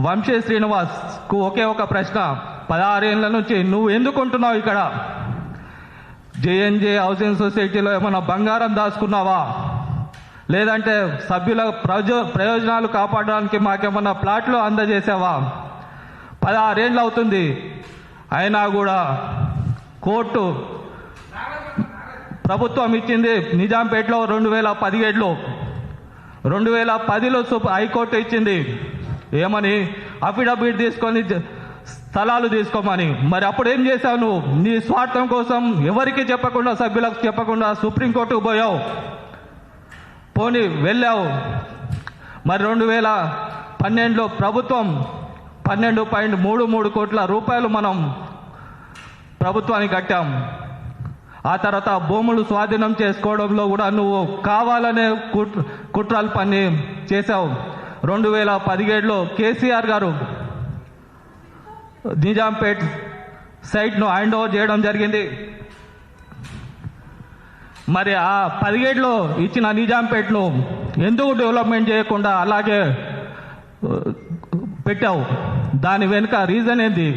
వంశీ శ్రీనివాస్కు ఒకే ఒక ప్రశ్న, 16 ఏళ్ల నుంచి నువ్వు ఎందుకు ఉంటున్నావు ఇక్కడ? జేఎన్జే హౌసింగ్ సొసైటీలో ఏమైనా బంగారం దాచుకున్నావా? లేదంటే సభ్యుల ప్రయోజనాలు కాపాడడానికి మాకేమన్నా ప్లాట్లు అందజేసావా? 16 ఏళ్ళు అవుతుంది, అయినా కూడా కోర్టు ప్రభుత్వం ఇచ్చింది నిజాంపేటలో 2017లో, 2010లో హైకోర్టు ఇచ్చింది ఏమని, అఫిడవిట్ తీసుకొని స్థలాలు తీసుకోమని. మరి అప్పుడు ఏం చేశావు నువ్వు? నీ స్వార్థం కోసం ఎవరికి చెప్పకుండా, సభ్యులకు చెప్పకుండా సుప్రీంకోర్టుకు పోయావు, పోనీ వెళ్ళావు. మరి 2012లో ప్రభుత్వం 12.33 కోట్ల రూపాయలు మనం ప్రభుత్వానికి కట్టాం. ఆ తర్వాత భూములు స్వాధీనం చేసుకోవడంలో కూడా నువ్వు కావాలనే కుట్రలు పని చేశావు. 2017లో కేసీఆర్ గారు నిజాంపేట్ సైట్ను హ్యాండ్ ఓవర్ చేయడం జరిగింది. మరి ఆ 17లో ఇచ్చిన నిజాంపేట్ను ఎందుకు డెవలప్మెంట్ చేయకుండా అలాగే పెట్టావు? దాని వెనుక రీజన్ ఏంది?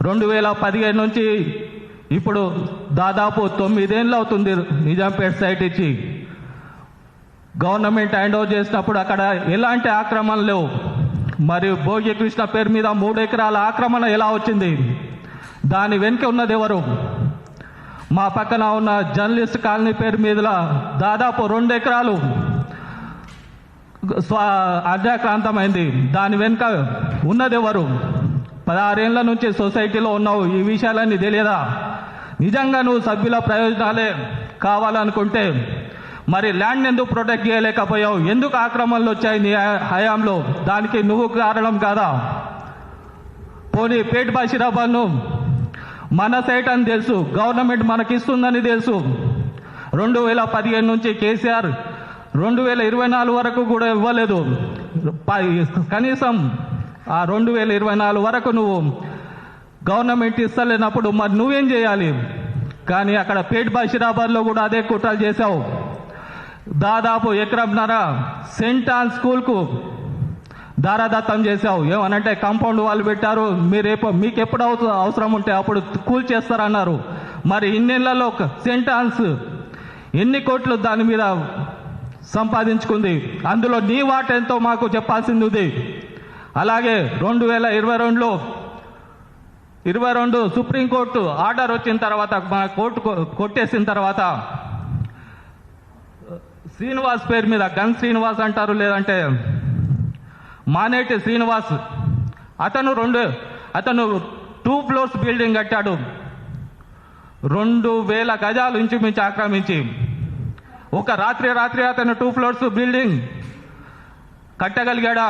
2017 నుంచి ఇప్పుడు దాదాపు 9 ఏళ్ళు అవుతుంది నిజాంపేట్ సైట్ ఇచ్చి. గవర్నమెంట్ హ్యాండ్ ఓవర్ చేసినప్పుడు అక్కడ ఎలాంటి ఆక్రమణ లేవు. మరియు భోగి కృష్ణ పేరు మీద 3 ఎకరాల ఆక్రమణ ఎలా వచ్చింది? దాని వెనుక ఉన్నది ఎవరు? మా పక్కన ఉన్న జర్నలిస్ట్ కాలనీ పేరు మీద దాదాపు 2 ఎకరాలు అన్యాక్రాంతమైంది. దాని వెనుక ఉన్నది ఎవరు? 16 ఏళ్ల నుంచి సొసైటీలో ఉన్నావు, ఈ విషయాలన్నీ తెలియదా? నిజంగా నువ్వు సభ్యుల ప్రయోజనాలే కావాలనుకుంటే మరి ల్యాండ్ ఎందుకు ప్రొటెక్ట్ చేయలేకపోయావు? ఎందుకు ఆక్రమణలు వచ్చాయి నీ హయాంలో? దానికి నువ్వు కారణం కాదా? పోనీ పేట బషీరాబాద్ను మన సైట్ అని తెలుసు, గవర్నమెంట్ మనకిస్తుందని తెలుసు. 2015 నుంచి కేసీఆర్ 2024 వరకు కూడా ఇవ్వలేదు. కనీసం ఆ 2024 వరకు నువ్వు గవర్నమెంట్ ఇస్తలేనప్పుడు మరి నువ్వేం చేయాలి? కానీ అక్కడ పేట బషీరాబాద్లో కూడా అదే కుట్రలు చేశావు. దాదాపు 1.5 ఎకరం సెంట్ ఆన్ స్కూల్కు దారాదత్తం చేశావు. ఏమనంటే కాంపౌండ్ వాళ్ళు పెట్టారు, మీకు ఎప్పుడు అవసరం ఉంటే అప్పుడు కూల్ చేస్తారన్నారు. మరి ఇన్నేళ్లలో సెంట్ ఆన్స్ ఎన్ని కోట్లు దాని మీద సంపాదించుకుంది? అందులో నీ వాట ఎంతో మాకు చెప్పాల్సింది ఉంది. అలాగే 2022 సుప్రీంకోర్టు ఆర్డర్ వచ్చిన తర్వాత, మన కోర్టు కొట్టేసిన తర్వాత శ్రీనివాస్ పేరు మీద, గన్ శ్రీనివాస్ అంటారు, లేదంటే మానేటి శ్రీనివాస్, అతను 2 ఫ్లోర్స్ బిల్డింగ్ కట్టాడు. 2000 గజాలు ఇంచుమించు ఆక్రమించి ఒక రాత్రి అతను 2 ఫ్లోర్స్ బిల్డింగ్ కట్టగలిగాడా?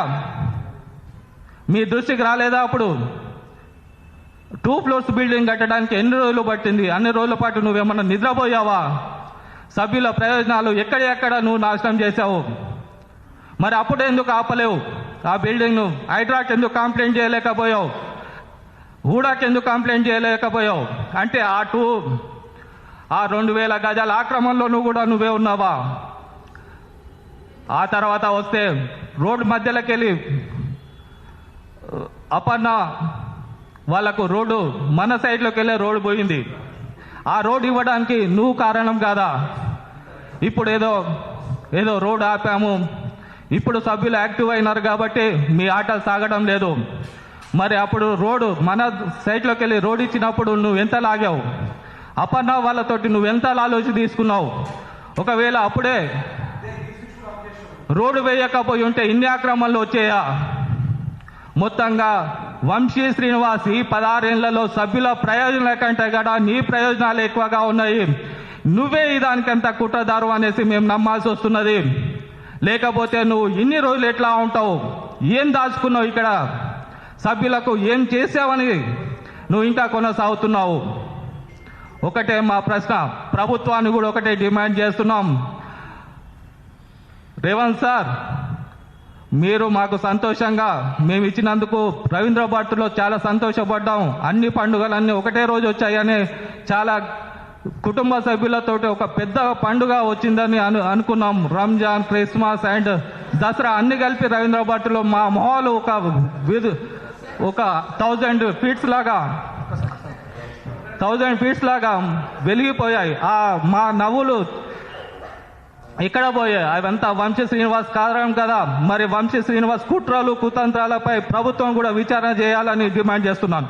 మీ దృష్టికి రాలేదా? అప్పుడు 2 ఫ్లోర్స్ బిల్డింగ్ కట్టడానికి ఎన్ని రోజులు పట్టింది? అన్ని రోజుల పాటు నువ్వేమన్నా నిద్రపోయావా? సభ్యుల ప్రయోజనాలు ఎక్కడ నువ్వు నాశనం చేశావు. మరి అప్పుడు ఎందుకు ఆపలేవు ఆ బిల్డింగ్ను? హైడ్రాకి ఎందుకు కంప్లైంట్ చేయలేకపోయావు? హూడాకి ఎందుకు కంప్లైంట్ చేయలేకపోయావు? అంటే ఆ 2000 గజాల ఆక్రమణలో నువ్వే ఉన్నావా? ఆ తర్వాత వస్తే రోడ్డు మధ్యలోకి వెళ్ళి అపర్ణ వాళ్లకు రోడ్డు, మన సైడ్లోకి వెళ్ళే రోడ్డు పోయింది. ఆ రోడ్డు ఇవ్వడానికి నువ్వు కారణం కాదా? ఇప్పుడు ఏదో రోడ్డు ఆపాము, ఇప్పుడు సభ్యులు యాక్టివ్ అయినారు కాబట్టి మీ ఆటలు సాగడం లేదు. మరి అప్పుడు రోడ్డు మన సైట్లోకి వెళ్ళి రోడ్డు ఇచ్చినప్పుడు నువ్వు ఎంత లాగావు? అపర్ణ వాళ్ళతోటి నువ్వు ఎంత ఆలోచన తీసుకున్నావు? ఒకవేళ అప్పుడే రోడ్డు వేయకపోయి ఉంటే ఇన్ని ఆక్రమణలు వచ్చాయా? మొత్తంగా వంశీ శ్రీనివాస్ ఈ 16 ఏళ్లలో సభ్యుల ప్రయోజనాల కంటే కూడా నీ ప్రయోజనాలు ఎక్కువగా ఉన్నాయి. నువ్వే దానికంత కుట్రదారు అనేసి మేము నమ్మాల్సి వస్తున్నది. లేకపోతే నువ్వు ఇన్ని రోజులు ఎట్లా ఉంటావు? ఏం దాచుకున్నావు ఇక్కడ? సభ్యులకు ఏం చేసావని నువ్వు ఇంకా కొనసాగుతున్నావు? ఒకటే మా ప్రశ్న, ప్రభుత్వాన్ని కూడా ఒకటే డిమాండ్ చేస్తున్నాం. రేవంత్ సార్, మీరు మాకు సంతోషంగా మేము ఇచ్చినందుకు రవీంద్ర భారతిలో చాలా సంతోషపడ్డాం. అన్ని పండుగలన్నీ ఒకటే రోజు వచ్చాయని, చాలా కుటుంబ సభ్యులతో ఒక పెద్ద పండుగ వచ్చిందని అనుకున్నాం. రంజాన్, క్రిస్మస్ అండ్ దసరా అన్ని కలిపి రవీంద్ర భట్టులో మా మొహాలు ఒక 1000 ఫీట్స్ లాగా వెలిగిపోయాయి. మా నవ్వులు ఇక్కడ పోయాయి. అవంతా వంశీ శ్రీనివాస్ కారణం కదా. మరి వంశీ శ్రీనివాస్ కుట్రలు కుతంత్రాలపై ప్రభుత్వం కూడా విచారణ చేయాలని డిమాండ్ చేస్తున్నాను.